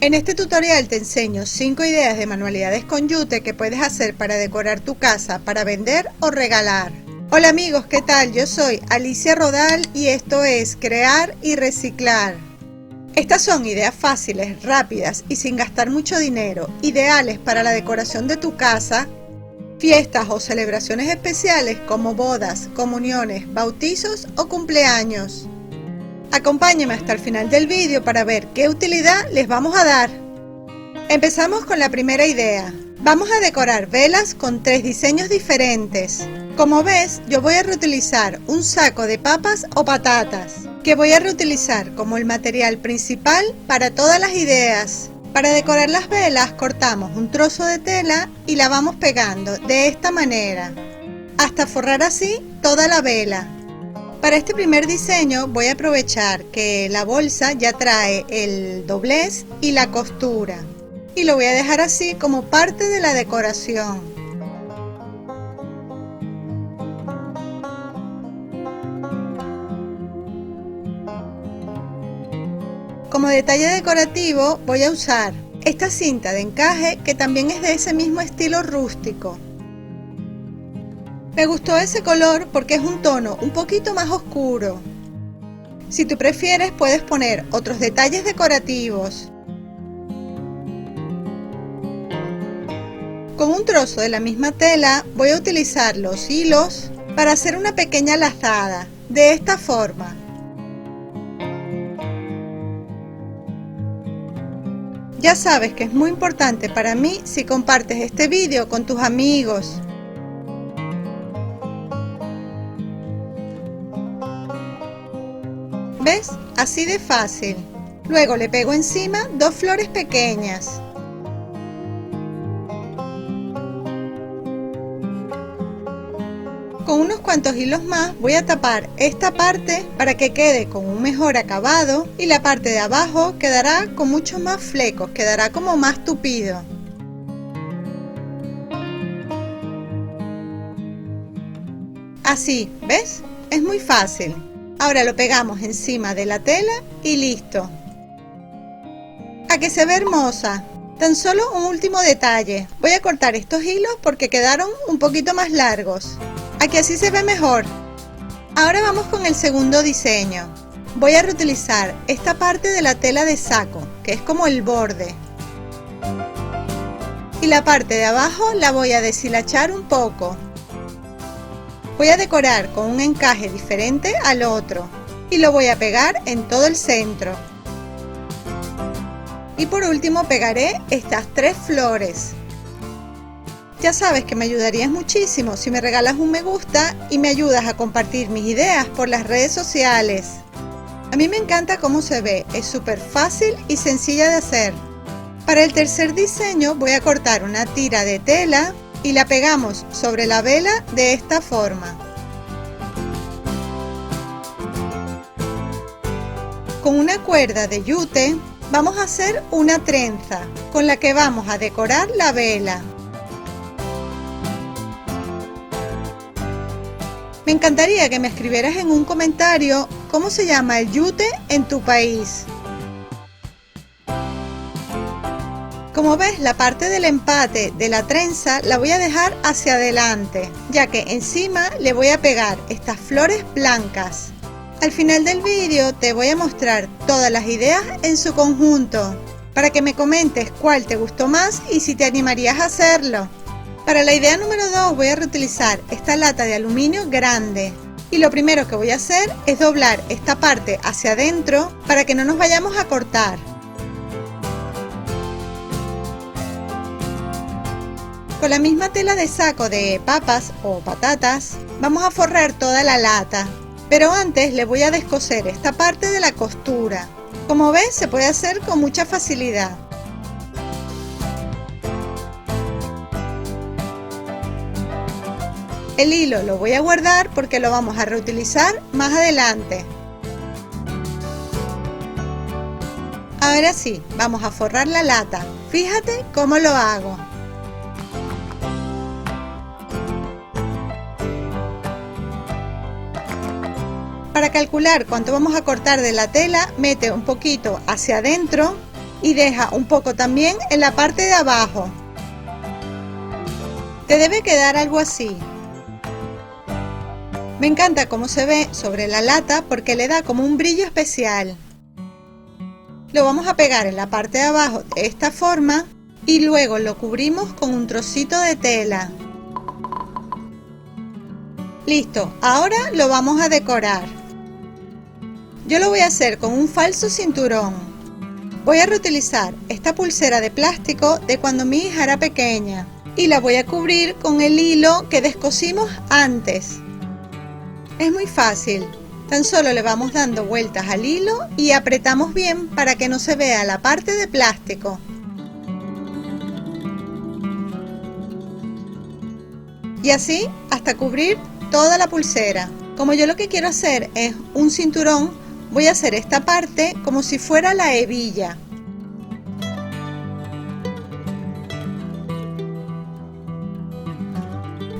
En este tutorial te enseño 5 ideas de manualidades con yute que puedes hacer para decorar tu casa, para vender o regalar. Hola amigos, ¿qué tal? Yo soy Alicia Rodal y esto es Crear y Reciclar. Estas son ideas fáciles, rápidas y sin gastar mucho dinero, ideales para la decoración de tu casa, fiestas o celebraciones especiales como bodas, comuniones, bautizos o cumpleaños. Acompáñenme hasta el final del vídeo para ver qué utilidad les vamos a dar. Empezamos con la primera idea. Vamos a decorar velas con 3 diseños diferentes. Como ves, yo voy a reutilizar un saco de papas o patatas, que voy a reutilizar como el material principal para todas las ideas. Para decorar las velas cortamos un trozo de tela y la vamos pegando de esta manera, hasta forrar así toda la vela. Para este primer diseño voy a aprovechar que la bolsa ya trae el doblez y la costura y lo voy a dejar así como parte de la decoración. Como detalle decorativo voy a usar esta cinta de encaje que también es de ese mismo estilo rústico. Me gustó ese color porque es un tono un poquito más oscuro. Si tú prefieres puedes poner otros detalles decorativos. Con un trozo de la misma tela voy a utilizar los hilos para hacer una pequeña lazada, de esta forma. Ya sabes que es muy importante para mí si compartes este vídeo con tus amigos. ¿Ves? Así de fácil. Luego le pego encima 2 flores pequeñas. Con unos cuantos hilos más voy a tapar esta parte para que quede con un mejor acabado y la parte de abajo quedará con muchos más flecos, quedará como más tupido. Así, ¿ves? Es muy fácil. Ahora lo pegamos encima de la tela y listo. ¿A que se ve hermosa? Tan solo un último detalle. Voy a cortar estos hilos porque quedaron un poquito más largos. ¿A que así se ve mejor? Ahora vamos con el segundo diseño. Voy a reutilizar esta parte de la tela de saco, que es como el borde. Y la parte de abajo la voy a deshilachar un poco. Voy a decorar con un encaje diferente al otro y lo voy a pegar en todo el centro. Y por último pegaré estas 3 flores. Ya sabes que me ayudarías muchísimo si me regalas un me gusta y me ayudas a compartir mis ideas por las redes sociales. A mí me encanta cómo se ve, es súper fácil y sencilla de hacer. Para el tercer diseño voy a cortar una tira de tela y la pegamos sobre la vela de esta forma. Con una cuerda de yute vamos a hacer una trenza con la que vamos a decorar la vela. Me encantaría que me escribieras en un comentario cómo se llama el yute en tu país. Como ves, la parte del empate de la trenza la voy a dejar hacia adelante, ya que encima le voy a pegar estas flores blancas. Al final del vídeo te voy a mostrar todas las ideas en su conjunto, para que me comentes cuál te gustó más y si te animarías a hacerlo. Para la idea número 2 voy a reutilizar esta lata de aluminio grande. Y lo primero que voy a hacer es doblar esta parte hacia adentro para que no nos vayamos a cortar. Con la misma tela de saco de papas o patatas vamos a forrar toda la lata, pero antes le voy a descoser esta parte de la costura. Como ves, se puede hacer con mucha facilidad. El hilo lo voy a guardar porque lo vamos a reutilizar más adelante. Ahora sí, vamos a forrar la lata. Fíjate cómo lo hago. Para calcular cuánto vamos a cortar de la tela, mete un poquito hacia adentro y deja un poco también en la parte de abajo. Te debe quedar algo así. Me encanta cómo se ve sobre la lata porque le da como un brillo especial. Lo vamos a pegar en la parte de abajo de esta forma y luego lo cubrimos con un trocito de tela. Listo, ahora lo vamos a decorar. Yo lo voy a hacer con un falso cinturón. Voy a reutilizar esta pulsera de plástico de cuando mi hija era pequeña y la voy a cubrir con el hilo que descosimos antes. Es muy fácil, tan solo le vamos dando vueltas al hilo y apretamos bien para que no se vea la parte de plástico. Y así hasta cubrir toda la pulsera. Como yo lo que quiero hacer es un cinturón, voy a hacer esta parte como si fuera la hebilla.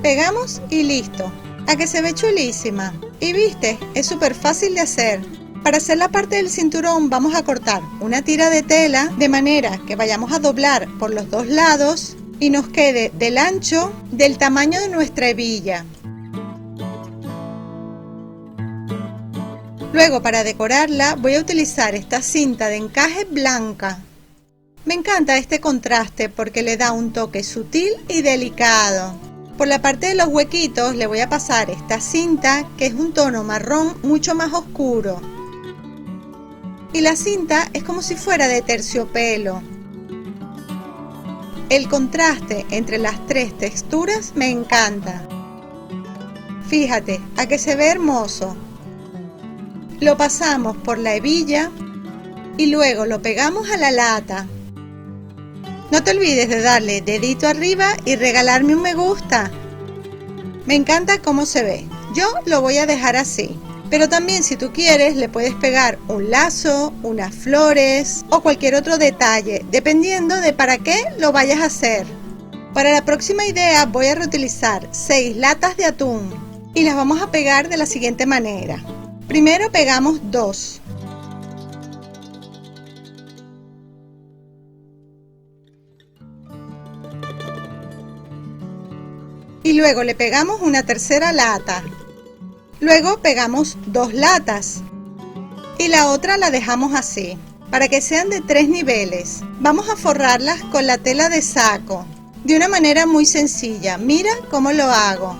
Pegamos y listo. A que se ve chulísima. Y viste, es súper fácil de hacer. Para hacer la parte del cinturón vamos a cortar una tira de tela de manera que vayamos a doblar por los dos lados y nos quede del ancho del tamaño de nuestra hebilla. Luego, para decorarla voy a utilizar esta cinta de encaje blanca. Me encanta este contraste porque le da un toque sutil y delicado. Por la parte de los huequitos le voy a pasar esta cinta que es un tono marrón mucho más oscuro. Y la cinta es como si fuera de terciopelo. El contraste entre las tres texturas me encanta. Fíjate, a que se ve hermoso. Lo pasamos por la hebilla y luego lo pegamos a la lata. No te olvides de darle dedito arriba y regalarme un me gusta. Me encanta cómo se ve. Yo lo voy a dejar así. Pero también si tú quieres le puedes pegar un lazo, unas flores o cualquier otro detalle, dependiendo de para qué lo vayas a hacer. Para la próxima idea voy a reutilizar 6 latas de atún y las vamos a pegar de la siguiente manera. Primero pegamos 2. Y luego le pegamos una tercera lata. Luego pegamos 2 latas. Y la otra la dejamos así, para que sean de 3 niveles. Vamos a forrarlas con la tela de saco, de una manera muy sencilla. Mira cómo lo hago.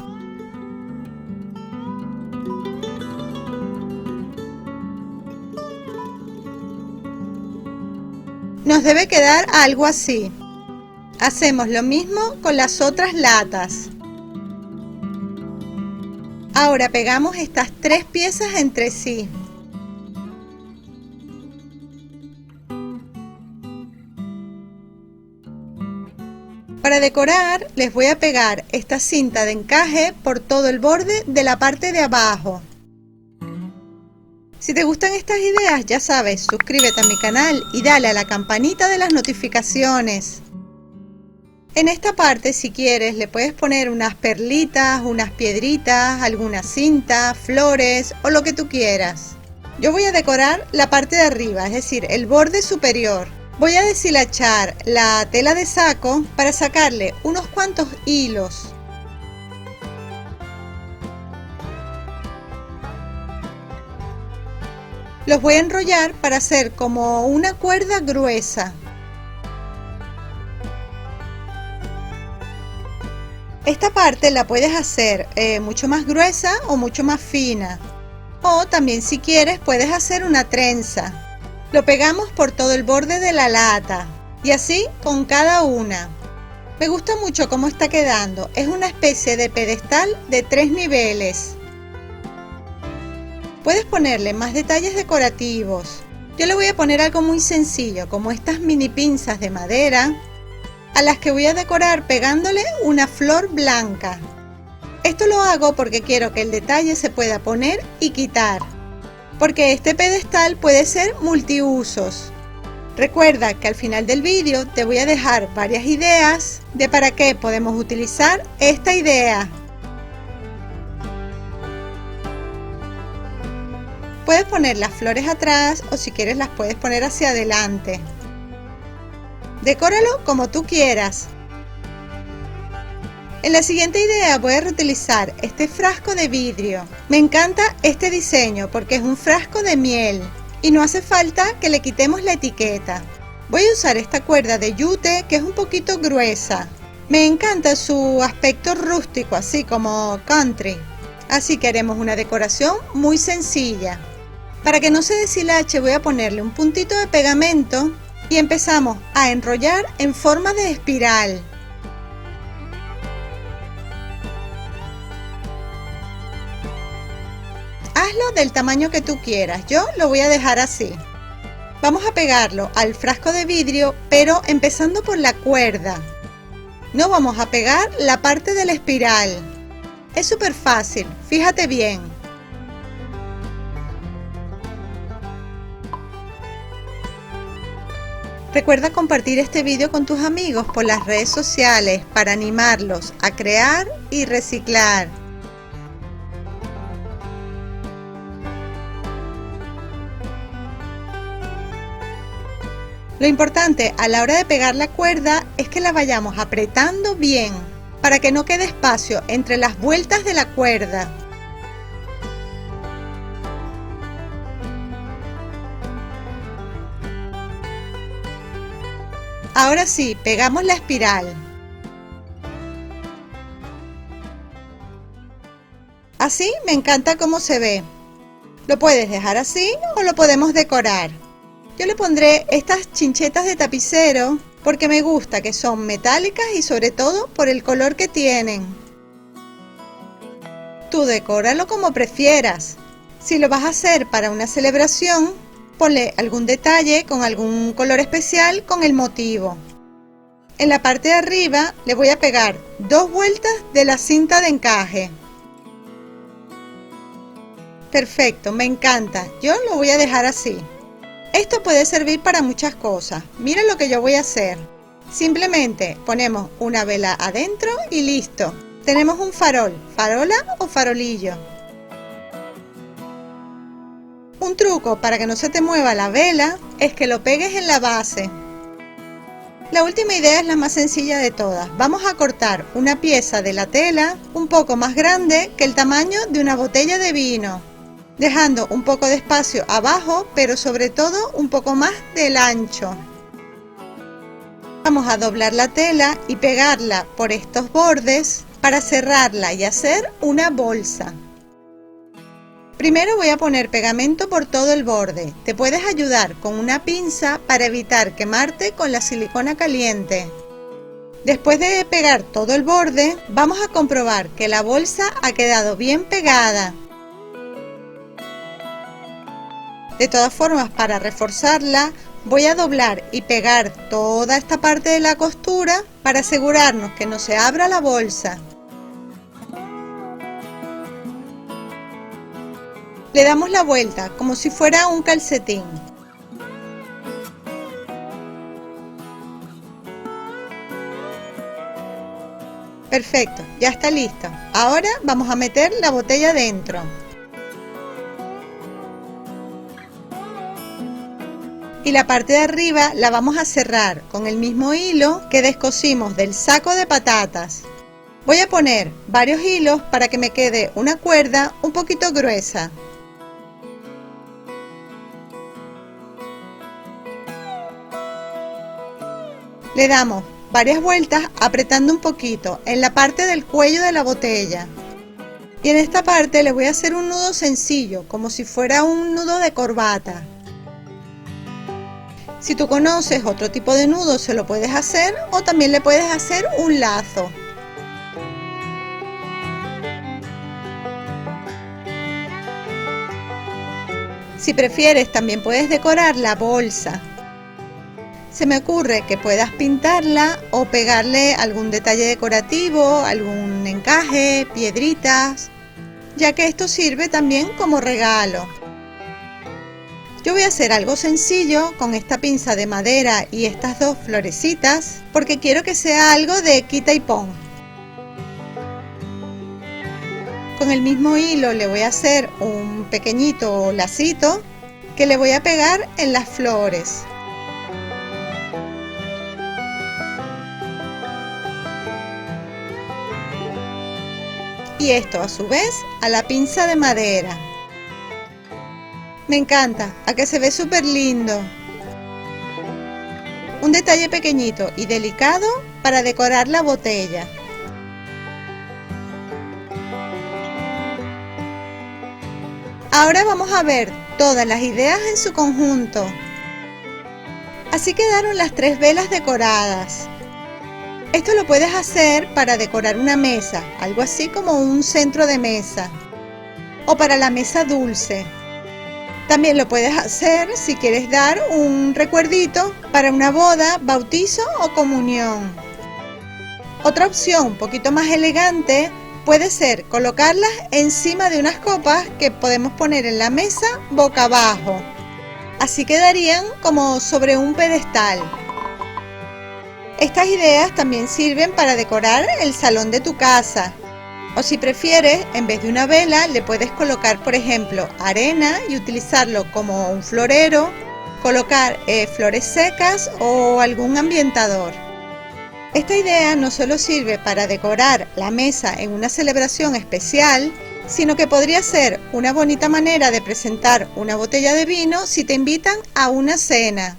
Nos debe quedar algo así. Hacemos lo mismo con las otras latas. Ahora pegamos estas 3 piezas entre sí. Para decorar les voy a pegar esta cinta de encaje por todo el borde de la parte de abajo. Si te gustan estas ideas, ya sabes, suscríbete a mi canal y dale a la campanita de las notificaciones. En esta parte, si quieres, le puedes poner unas perlitas, unas piedritas, alguna cinta, flores o lo que tú quieras. Yo voy a decorar la parte de arriba, es decir, el borde superior. Voy a deshilachar la tela de saco para sacarle unos cuantos hilos. Los voy a enrollar para hacer como una cuerda gruesa. Esta parte la puedes hacer mucho más gruesa o mucho más fina. O también si quieres puedes hacer una trenza. Lo pegamos por todo el borde de la lata y así con cada una. Me gusta mucho cómo está quedando. Es una especie de pedestal de 3 niveles. Puedes ponerle más detalles decorativos. Yo le voy a poner algo muy sencillo, como estas mini pinzas de madera, a las que voy a decorar pegándole una flor blanca. Esto lo hago porque quiero que el detalle se pueda poner y quitar, porque este pedestal puede ser multiusos. Recuerda que al final del vídeo te voy a dejar varias ideas de para qué podemos utilizar esta idea. Puedes poner las flores atrás o si quieres las puedes poner hacia adelante. Decóralo como tú quieras. En la siguiente idea voy a reutilizar este frasco de vidrio. Me encanta este diseño porque es un frasco de miel y no hace falta que le quitemos la etiqueta. Voy a usar esta cuerda de yute que es un poquito gruesa. Me encanta su aspecto rústico, así como country. Así que haremos una decoración muy sencilla. Para que no se deshilache voy a ponerle un puntito de pegamento y empezamos a enrollar en forma de espiral. Hazlo del tamaño que tú quieras, yo lo voy a dejar así. Vamos a pegarlo al frasco de vidrio, pero empezando por la cuerda. No vamos a pegar la parte de la espiral. Es súper fácil, fíjate bien. Recuerda compartir este vídeo con tus amigos por las redes sociales para animarlos a crear y reciclar. Lo importante a la hora de pegar la cuerda es que la vayamos apretando bien para que no quede espacio entre las vueltas de la cuerda. Ahora sí, pegamos la espiral. Así me encanta cómo se ve. Lo puedes dejar así o lo podemos decorar. Yo le pondré estas chinchetas de tapicero porque me gusta que son metálicas y sobre todo por el color que tienen. Tú decóralo como prefieras. Si lo vas a hacer para una celebración, ponle algún detalle con algún color especial con el motivo. En la parte de arriba le voy a pegar 2 vueltas de la cinta de encaje. Perfecto, me encanta. Yo lo voy a dejar así. Esto puede servir para muchas cosas. Mira lo que yo voy a hacer. Simplemente ponemos una vela adentro y listo. Tenemos un farol, farola o farolillo. Un truco para que no se te mueva la vela es que lo pegues en la base. La última idea es la más sencilla de todas. Vamos a cortar una pieza de la tela un poco más grande que el tamaño de una botella de vino, dejando un poco de espacio abajo, pero sobre todo un poco más del ancho. Vamos a doblar la tela y pegarla por estos bordes para cerrarla y hacer una bolsa. Primero voy a poner pegamento por todo el borde. Te puedes ayudar con una pinza para evitar quemarte con la silicona caliente. Después de pegar todo el borde, vamos a comprobar que la bolsa ha quedado bien pegada. De todas formas, para reforzarla, voy a doblar y pegar toda esta parte de la costura para asegurarnos que no se abra la bolsa. Le damos la vuelta como si fuera un calcetín. Perfecto, ya está listo. Ahora vamos a meter la botella dentro. Y la parte de arriba la vamos a cerrar con el mismo hilo que descosimos del saco de patatas. Voy a poner varios hilos para que me quede una cuerda un poquito gruesa. Le damos varias vueltas apretando un poquito en la parte del cuello de la botella. Y en esta parte le voy a hacer un nudo sencillo, como si fuera un nudo de corbata. Si tú conoces otro tipo de nudo, se lo puedes hacer o también le puedes hacer un lazo. Si prefieres, también puedes decorar la bolsa. Se me ocurre que puedas pintarla o pegarle algún detalle decorativo, algún encaje, piedritas, ya que esto sirve también como regalo. Yo voy a hacer algo sencillo con esta pinza de madera y estas 2 florecitas, porque quiero que sea algo de quita y pon. Con el mismo hilo le voy a hacer un pequeñito lacito que le voy a pegar en las flores. y esto a su vez a la pinza de madera. Me encanta, a que se ve súper lindo. Un detalle pequeñito y delicado para decorar la botella. Ahora vamos a ver todas las ideas en su conjunto. Así quedaron las 3 velas decoradas. Esto lo puedes hacer para decorar una mesa, algo así como un centro de mesa, o para la mesa dulce. También lo puedes hacer si quieres dar un recuerdito para una boda, bautizo o comunión. Otra opción un poquito más elegante puede ser colocarlas encima de unas copas que podemos poner en la mesa boca abajo. Así quedarían como sobre un pedestal. Estas ideas también sirven para decorar el salón de tu casa. O si prefieres, en vez de una vela, le puedes colocar, por ejemplo, arena y utilizarlo como un florero, colocar flores secas o algún ambientador. Esta idea no solo sirve para decorar la mesa en una celebración especial, sino que podría ser una bonita manera de presentar una botella de vino si te invitan a una cena.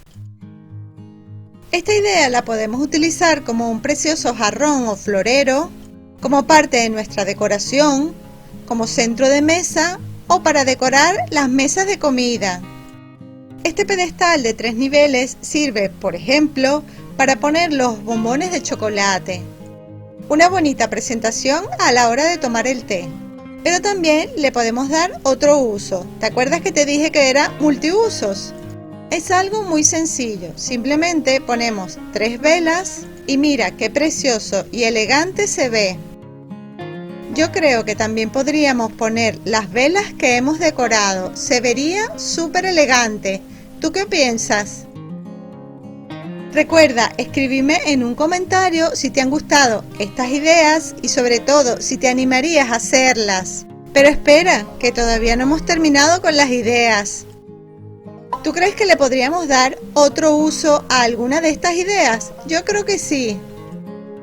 Esta idea la podemos utilizar como un precioso jarrón o florero, como parte de nuestra decoración, como centro de mesa o para decorar las mesas de comida. Este pedestal de 3 niveles sirve, por ejemplo, para poner los bombones de chocolate. Una bonita presentación a la hora de tomar el té. Pero también le podemos dar otro uso. ¿Te acuerdas que te dije que era multiusos? Es algo muy sencillo. Simplemente ponemos 3 velas y mira qué precioso y elegante se ve. Yo creo que también podríamos poner las velas que hemos decorado. Se vería súper elegante. ¿Tú qué piensas? Recuerda escribirme en un comentario si te han gustado estas ideas y sobre todo si te animarías a hacerlas. Pero espera, que todavía no hemos terminado con las ideas. ¿Tú crees que le podríamos dar otro uso a alguna de estas ideas? Yo creo que sí.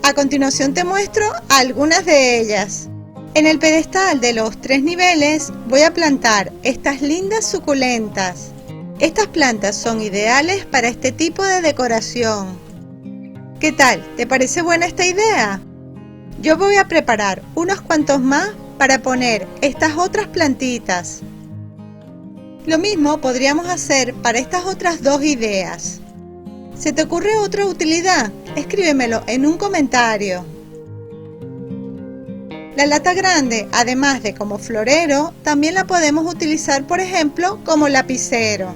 A continuación te muestro algunas de ellas. En el pedestal de los 3 niveles voy a plantar estas lindas suculentas. Estas plantas son ideales para este tipo de decoración. ¿Qué tal? ¿Te parece buena esta idea? Yo voy a preparar unos cuantos más para poner estas otras plantitas. Lo mismo podríamos hacer para estas otras 2 ideas. ¿Se te ocurre otra utilidad? Escríbemelo en un comentario. La lata grande, además de como florero, también la podemos utilizar, por ejemplo, como lapicero.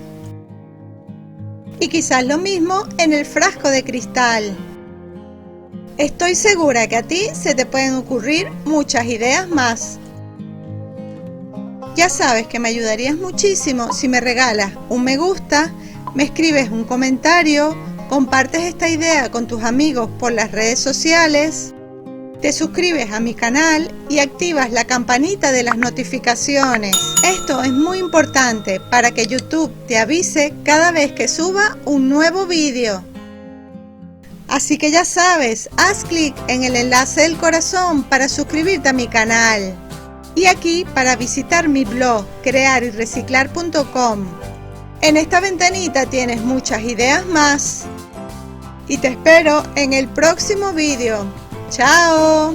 Y quizás lo mismo en el frasco de cristal. Estoy segura que a ti se te pueden ocurrir muchas ideas más. Ya sabes que me ayudarías muchísimo si me regalas un me gusta, me escribes un comentario, compartes esta idea con tus amigos por las redes sociales, te suscribes a mi canal y activas la campanita de las notificaciones. Esto es muy importante para que YouTube te avise cada vez que suba un nuevo vídeo. Así que ya sabes, haz clic en el enlace del corazón para suscribirte a mi canal. Y aquí para visitar mi blog crearyreciclar.com. En esta ventanita tienes muchas ideas más. Y te espero en el próximo vídeo. ¡Chao!